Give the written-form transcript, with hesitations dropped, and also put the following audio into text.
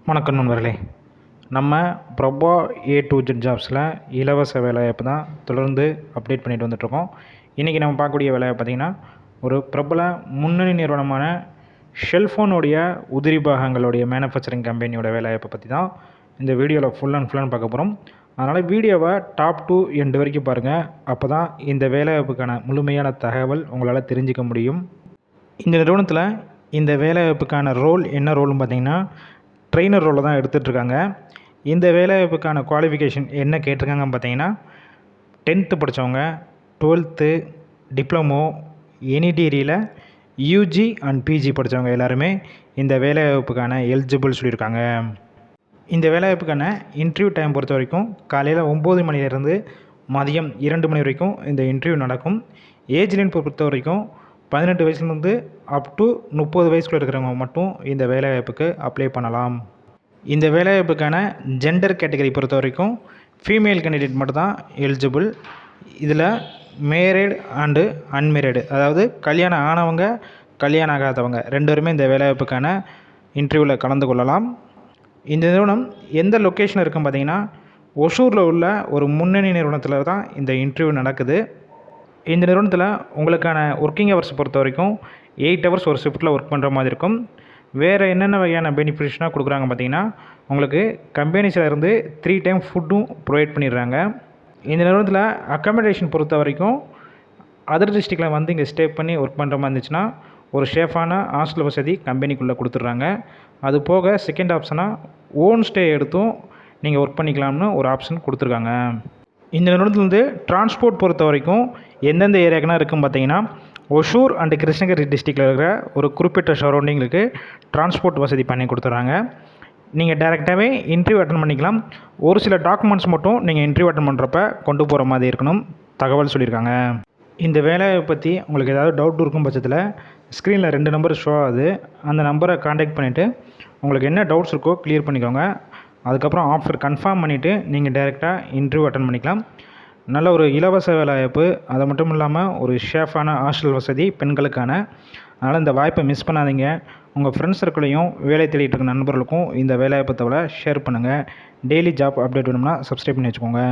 வணக்கம் நண்பர்களே. நம்ம பிரபா A to Z ஜாப்ஸில் இலவச வேலைவாய்ப்பு தான் தொடர்ந்து அப்டேட் பண்ணிட்டு வந்துட்ருக்கோம். இன்றைக்கி நம்ம பார்க்கக்கூடிய வேலைவாய்ப்பு பார்த்திங்கன்னா, ஒரு பிரபல முன்னணி நிறுவனமான ஷெல்ஃபோனுடைய உதிரி பாகங்களுடைய மேனுஃபேக்சரிங் கம்பெனியோட வேலைவாய்ப்பை பற்றி தான் இந்த வீடியோவில் ஃபுல் அண்ட் பார்க்க போகிறோம். அதனால் வீடியோவை டாப் டு எண்டு வரைக்கும் பாருங்கள். அப்போ தான் இந்த வேலைவாய்ப்புக்கான முழுமையான தகவல் உங்களால் தெரிஞ்சிக்க முடியும். இந்த நிறுவனத்தில் இந்த வேலைவாய்ப்புக்கான ரோல் என்ன ரோல்னு பார்த்திங்கன்னா, ட்ரெயினர் ரோலை தான் எடுத்துகிட்ருக்காங்க. இந்த வேலைவாய்ப்புக்கான குவாலிஃபிகேஷன் என்ன கேட்டிருக்காங்கன்னு பார்த்தீங்கன்னா, 10th படித்தவங்க, 12th, டிப்ளமோ, எனி டிகிரியில் UG அண்ட் PG படித்தவங்க எல்லாருமே இந்த வேலைவாய்ப்புக்கான எலிஜிபிள் சொல்லியிருக்காங்க. இந்த வேலைவாய்ப்புக்கான இன்டர்வியூ டைம் பொறுத்த வரைக்கும் காலையில் 9 மணிலேருந்து மதியம் 2 மணி வரைக்கும் இந்த இன்டர்வியூ நடக்கும். ஏஜ் லைன் பொறுத்த வரைக்கும் 18 வயசுலேருந்து அப் டு 30 வயசுக்குள்ள இருக்கிறவங்க மட்டும் இந்த வேலைவாய்ப்புக்கு அப்ளை பண்ணலாம். இந்த வேலைவாய்ப்புக்கான ஜெண்டர் கேட்டகரி பொறுத்த வரைக்கும் ஃபீமேல் கேண்டிடேட் மட்டும் தான் எலிஜிபிள். இதில் மேரிட் அண்டு அன்மேரிடு, அதாவது கல்யாணம் ஆனவங்க கல்யாணம் ஆகாதவங்க 2 பேருமே இந்த வேலைவாய்ப்புக்கான இன்டர்வியூவில் கலந்து கொள்ளலாம். இந்த நிறுவனம் எந்த லொக்கேஷனில் இருக்குன்னு பார்த்தீங்கன்னா, ஒசூரில் உள்ள ஒரு முன்னணி நிறுவனத்தில் தான் இந்த இன்டர்வியூ நடக்குது. இந்த நிறுவனத்தில் உங்களுக்கான ஒர்க்கிங் ஹவர்ஸ் பொறுத்த வரைக்கும் 8 ஹவர்ஸ் ஒரு ஷிஃப்ட்டில் ஒர்க் பண்ணுற மாதிரி இருக்கும். வேறு என்னென்ன வகையான பெனிஃபிட்ஸ்னால் கொடுக்குறாங்க பார்த்தீங்கன்னா, உங்களுக்கு கம்பெனிஸில் 3 டைம் ஃபுட்டும் ப்ரொவைட் பண்ணிடுறாங்க. இந்த நிறுவனத்தில் அக்காமடேஷன் பொறுத்த வரைக்கும் அதர் டிஸ்ட்ரிக்டில் வந்து இங்கே ஸ்டே பண்ணி ஒர்க் பண்ணுற மாதிரி இருந்துச்சுன்னா ஒரு சேஃபான ஹாஸ்டல் வசதி கம்பெனிக்குள்ளே கொடுத்துட்றாங்க. அது போக செகண்ட் ஆப்ஷனாக ஓன் ஸ்டே எடுத்தும் நீங்கள் ஒர்க் பண்ணிக்கலாம்னு ஒரு ஆப்ஷன் கொடுத்துருக்காங்க. இந்த நிறுவனத்துலேருந்து டிரான்ஸ்போர்ட் பொறுத்த வரைக்கும் எந்தெந்த ஏரியாக்குனா இருக்குன்னு பார்த்தீங்கன்னா, ஒசூர் அண்டு கிருஷ்ணகிரி டிஸ்ட்ரிக்டில் இருக்கிற ஒரு குறிப்பிட்ட சரௌண்டிங்களுக்கு டிரான்ஸ்போர்ட் வசதி பண்ணி கொடுத்துட்றாங்க. நீங்கள் டைரெக்டாகவே இன்டர்வியூ அட்டன் பண்ணிக்கலாம். ஒரு சில டாக்குமெண்ட்ஸ் மட்டும் நீங்கள் இன்டர்வியூ அட்டன் பண்ணுறப்ப கொண்டு போகிற மாதிரி இருக்கணும் தகவல் சொல்லியிருக்காங்க. இந்த வேலையை பற்றி உங்களுக்கு ஏதாவது டவுட் இருக்கும் பட்சத்தில் ஸ்க்ரீனில் 2 நம்பர் ஷோ ஆகுது. அந்த நம்பரை காண்டாக்ட் பண்ணிவிட்டு உங்களுக்கு என்ன டவுட்ஸ் இருக்கோ கிளியர் பண்ணிக்கோங்க. அதுக்கப்புறம் ஆஃபர் கன்ஃபார்ம் பண்ணிவிட்டு நீங்கள் டைரெக்டாக இன்டர்வியூ அட்டன் பண்ணிக்கலாம். நல்ல ஒரு இலவச வேலைவாய்ப்பு, அது மட்டும் இல்லாமல் ஒரு சேஃபான ஹாஸ்டல் வசதி பெண்களுக்கான. அதனால் இந்த வாய்ப்பை மிஸ் பண்ணாதீங்க. உங்கள் ஃப்ரெண்ட்ஸ் சர்க்கிளையும் வேலை தேடிட்டு இருக்க நண்பர்களுக்கும் இந்த வேலைவாய்ப்பு தகவலை ஷேர் பண்ணுங்கள். டெய்லி ஜாப் அப்டேட் வேணும்னா சப்ஸ்கிரைப் பண்ணி வச்சுக்கோங்க.